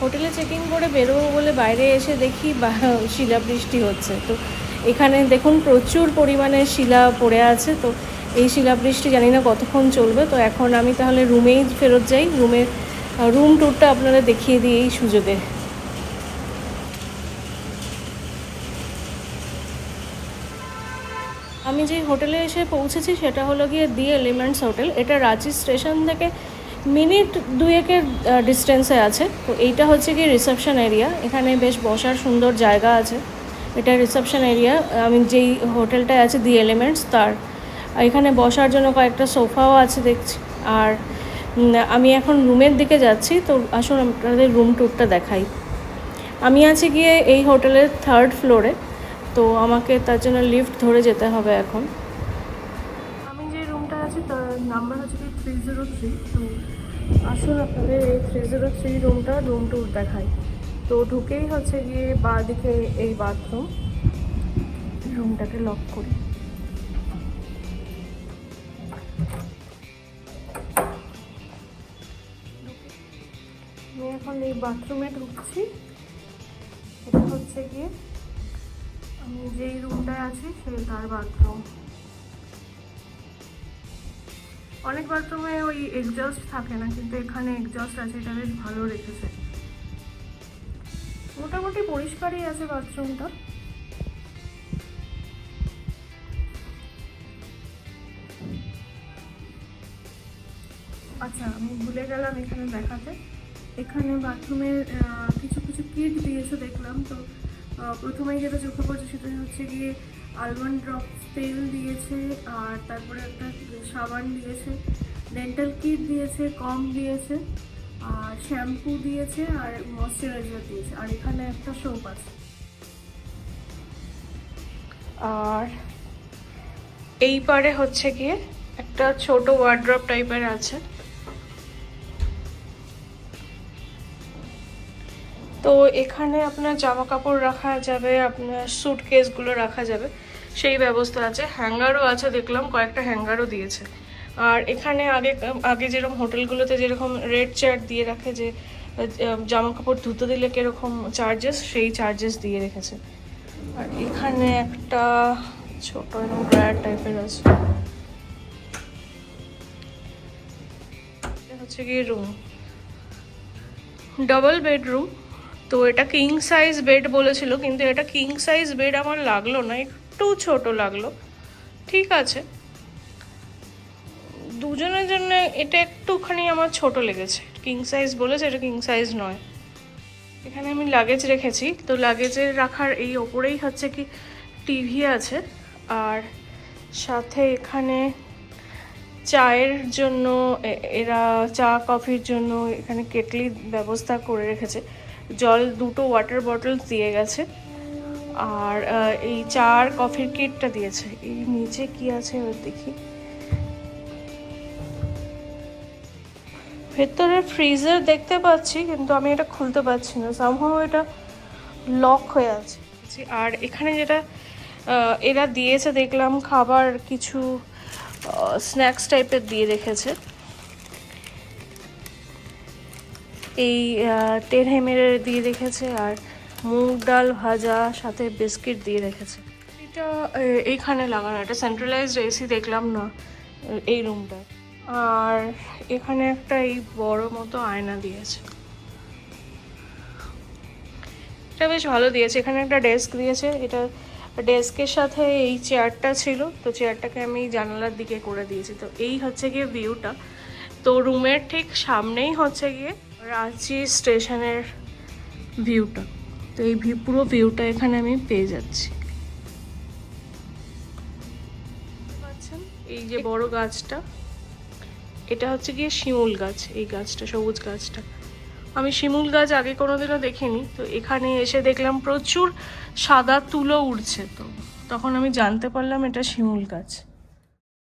হোটেলে চেকিং করে বেরোবো বলে বাইরে এসে দেখি শিলাবৃষ্টি হচ্ছে। তো এখানে দেখুন প্রচুর পরিমাণে শিলা পড়ে আছে। তো এই শিলাবৃষ্টি জানি না কতক্ষণ চলবে। তো এখন আমি তাহলে রুমেই ফেরত যাই, রুম ট্যুরটা আপনারা দেখিয়ে দিই এই সুযোগে। আমি যে হোটেলে এসে পৌঁছেছি সেটা হলো গিয়ে দি এলিমেন্টস হোটেল। এটা রাঁচি স্টেশন থেকে মিনিট 2-এর ডিস্টেন্সে আছে। তো এইটা হচ্ছে কি রিসেপশন এরিয়া। এখানে বেশ বসার সুন্দর জায়গা আছে। এটা রিসেপশন এরিয়া। আমি যেই হোটেলটায় আছে দি এলিমেন্টস তার এখানে বসার জন্য কয়েকটা সোফাও আছে দেখছি। আর আমি এখন রুমের দিকে যাচ্ছি। তো আসুন আপনাদের রুম ট্যুরটা দেখাই। আমি আছি গিয়ে এই হোটেলের 3rd ফ্লোরে। তো আমাকে তার জন্য লিফট ধরে যেতে হবে এখন। আমি যে রুমটা আছি তার নাম্বার হচ্ছে কি 303। তো আসুন আপনাদের এই 303 রুমটা রুম ট্যুর দেখাই। তো ঢুকেই হচ্ছে গিয়ে বাঁ দিকে এই বাথরুম। রুমটাকে লক করি। আমি এখন এই বাথরুমে ঢুকছি। এটা হচ্ছে গিয়ে আমি যেই রুমটায় আছি তার বাথরুম। অনেক বাথরুমে ওই এক্সজস্ট থাকে না, কিন্তু এখানে এক্সজস্ট আছে। এটা বেশ ভালো রেখেছে। মোটামুটি পরিষ্কারই আছে বাথরুমটা। আচ্ছা, আমি ভুলে গেলাম এখানে দেখাতে। এখানে বাথরুমের কিছু কিছু কিট দিয়েছে দেখলাম। তো প্রথমেই যেটা চোখে পড়ছে সেটা হচ্ছে গিয়ে আলমন্ড ড্রপস তেল দিয়েছে, আর তারপরে একটা সাবান দিয়েছে, ডেন্টাল কিট দিয়েছে, কম দিয়েছে, আর শ্যাম্পু দিয়েছে, আর ময়শ্চারাইজার দিয়েছে। আর এখানে একটা সোপ আছে। আর এই পারে হচ্ছে গিয়ে একটা ছোট ওয়ার্ড্রপ টাইপের আছে। তো এখানে আপনার জামা কাপড় রাখা যাবে, আপনার স্যুটকেসগুলো রাখা যাবে, সেই ব্যবস্থা আছে। হ্যাঙ্গারও আছে দেখলাম, কয়েকটা হ্যাঙ্গারও দিয়েছে। আর এখানে আগে যেরকম হোটেলগুলোতে যেরকম রেড চার্ট দিয়ে রাখে যে জামা কাপড় ধুতে দিলে কীরকম চার্জেস, সেই চার্জেস দিয়ে রেখেছে। আর এখানে একটা ছোট এরকম ড্রায়ার টাইপের আছে। এটা হচ্ছে গিয়ে রুম, ডাবল বেডরুম। তো এটা কিং সাইজ বেড বলেছিল, কিন্তু এটা কিং সাইজ বেড আমার লাগলো না, একটু ছোট লাগলো। ঠিক আছে, দুজনের জন্য এটা একটুখানি আমার ছোট লেগেছে। কিং সাইজ বলেছে, এটা কিং সাইজ নয়। এখানে আমি লাগেজ রেখেছি। তো লাগেজের রাখার এই ওপরেই হচ্ছে কি টিভি আছে। আর সাথে এখানে চায়ের জন্য এরা চা কফির জন্য এখানে কেটলির ব্যবস্থা করে রেখেছে। জল 2টো ওয়াটার বটল দিয়ে গেছে। আর এই চা আর কফির কিটটা দিয়েছে। এই নিচে কি আছে এবার দেখি। ভেতরে ফ্রিজার দেখতে পাচ্ছি, কিন্তু আমি এটা খুলতে পারছি না, সামহাও এটা লক হয়ে আছে। আর এখানে যেটা এরা দিয়েছে দেখলাম, খাবার কিছু স্ন্যাক্স টাইপের দিয়ে রেখেছে। এই টেরহেমের দিয়ে রেখেছে, আর মুগ ডাল ভাজা, সাথে বিস্কিট দিয়ে রেখেছে। এটা এইখানে লাগানো, এটা সেন্ট্রালাইজড এসি দেখলাম না এই রুমটায়। আর এখানে একটা এই বড় মতো আয়না দিয়েছে, এটা বেশ ভালো দিয়েছে। এখানে একটা ডেস্ক দিয়েছে, এটা ডেস্কের সাথে এই চেয়ারটা ছিল। তো চেয়ারটাকে আমি জানালার দিকে করে দিয়েছি। তো এই হচ্ছে গিয়ে ভিউটা। তো রুমের ঠিক সামনেই হচ্ছে গিয়ে রাঁচি স্টেশনের ভিউটা। তো এই পুরো ভিউটা এখানে আমি পেয়ে যাচ্ছি। পাচ্ছেন এই যে বড় গাছটা, এটা হচ্ছে গিয়ে শিমুল গাছ। এই গাছটা, সবুজ গাছটা, আমি শিমুল গাছ আগে কোনোদিনও দেখিনি। তো এখানে এসে দেখলাম প্রচুর সাদা তুলো উড়ছে। তো তখন আমি জানতে পারলাম এটা শিমুল গাছ।